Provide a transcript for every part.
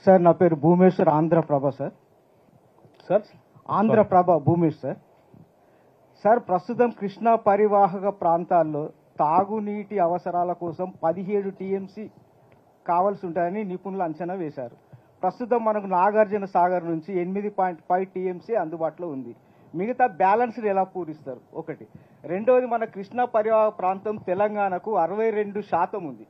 Sir నా పేరు Bhumeshwar, Andhra Prabha sir. Sir Andhra Prabha Bhumesh sir. Sir ప్రస్తుతం కృష్ణా పరివాహక ప్రాంతాల్లో తాగునీటి అవసరాల కోసం 17 టీఎంసీ కావాల్సి ఉంటాయని నిపుణులు అంచనా వేశారు. ప్రస్తుతం మనకు నాగార్జున సాగర్ నుంచి 8.5 టీఎంసీ అందుబాటులో ఉంది. మిగతా బ్యాలెన్స్ని ఎలా పూరిస్తారు? ఒకటి. రెండవది, మన కృష్ణా పరివాహక ప్రాంతం తెలంగాణకు 62% ఉంది,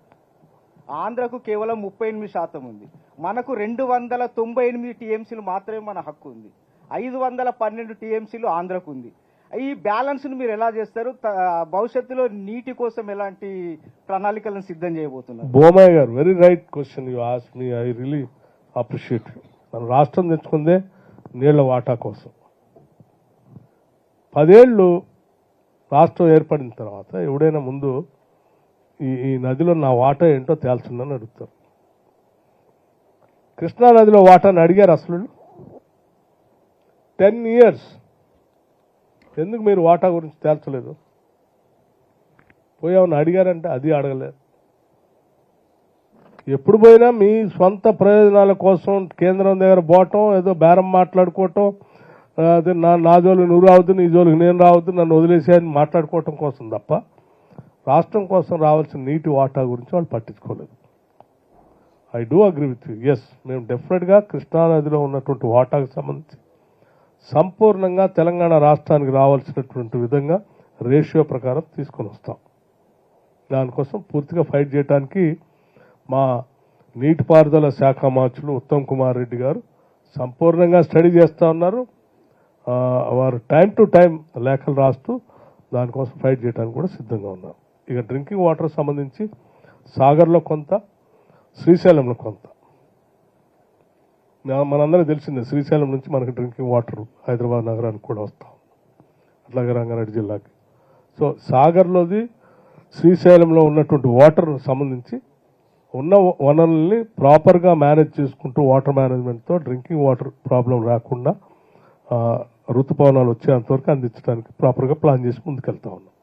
ఆంధ్రకు కేవలం 38% ఉంది. మనకు 298 టీఎంసీలు మాత్రమే మన హక్కు ఉంది, 512 టీఎంసీలు ఆంధ్రకు ఉంది. ఈ బ్యాలెన్స్ను మీరు ఎలా చేస్తారు? భవిష్యత్తులో నీటి కోసం ఎలాంటి ప్రణాళికలను సిద్ధం చేయబోతున్నారు? బోమయ్య గారు, very right question you ask me. I really appreciate you. మన రాష్ట్రం తెచ్చుకుందే నీళ్ల వాటా కోసం. 10 ఏళ్ళు రాష్ట్రం ఏర్పడిన తర్వాత ఎవడైనా ముందు ఈ నదిలో నా వాటా ఏంటో తేల్చుందని అడుగుతారు. కృష్ణా నదిలో వాటాని అడిగారు అసలు? 10 years ఎందుకు మీరు వాటా గురించి తేల్చలేదు? పోయామని అడిగారంటే అది అడగలేదు. ఎప్పుడు పోయినా మీ సొంత ప్రయోజనాల కోసం కేంద్రం దగ్గర పోవటం, ఏదో బేరం మాట్లాడుకోవటం, అదే నా జోలికి నువ్వు రావద్దు, నీ జోలికి నేను రావద్దు, నన్ను వదిలేసేయని మాట్లాడుకోవటం కోసం తప్ప రాష్ట్రం కోసం రావాల్సిన నీటి వాటా గురించి వాళ్ళు పట్టించుకోలేదు. I do agree with you. Yes, మేము డెఫినెట్గా కృష్ణానదిలో ఉన్నటువంటి వాటాకు సంబంధించి సంపూర్ణంగా తెలంగాణ రాష్ట్రానికి రావాల్సినటువంటి విధంగా రేషియో ప్రకారం తీసుకొని వస్తాం. దానికోసం పూర్తిగా ఫైట్ చేయడానికి మా నీటిపారుదల శాఖ మార్చులు ఉత్తమ్ కుమార్ రెడ్డి గారు సంపూర్ణంగా స్టడీ చేస్తూ ఉన్నారు. వారు టైం టు టైం లేఖలు రాస్తూ దానికోసం ఫైట్ చేయడానికి కూడా సిద్ధంగా ఉన్నారు. ఇక డ్రింకింగ్ వాటర్ సంబంధించి సాగర్లో కొంత, శ్రీశైలంలో కొంత. మనందరికీ తెలిసిందే, శ్రీశైలం నుంచి మనకి డ్రింకింగ్ వాటర్ హైదరాబాద్ నగరానికి కూడా వస్తాం, అట్లాగే రంగారెడ్డి జిల్లాకి. సో సాగర్లోది, శ్రీశైలంలో ఉన్నటువంటి వాటర్ సంబంధించి ఉన్న వనరుల్ని ప్రాపర్గా మేనేజ్ చేసుకుంటూ వాటర్ మేనేజ్మెంట్తో డ్రింకింగ్ వాటర్ ప్రాబ్లం రాకుండా ఋతుపవనాలు వచ్చేంతవరకు అందించడానికి ప్రాపర్గా ప్లాన్ చేసి ముందుకెళ్తా ఉన్నాం.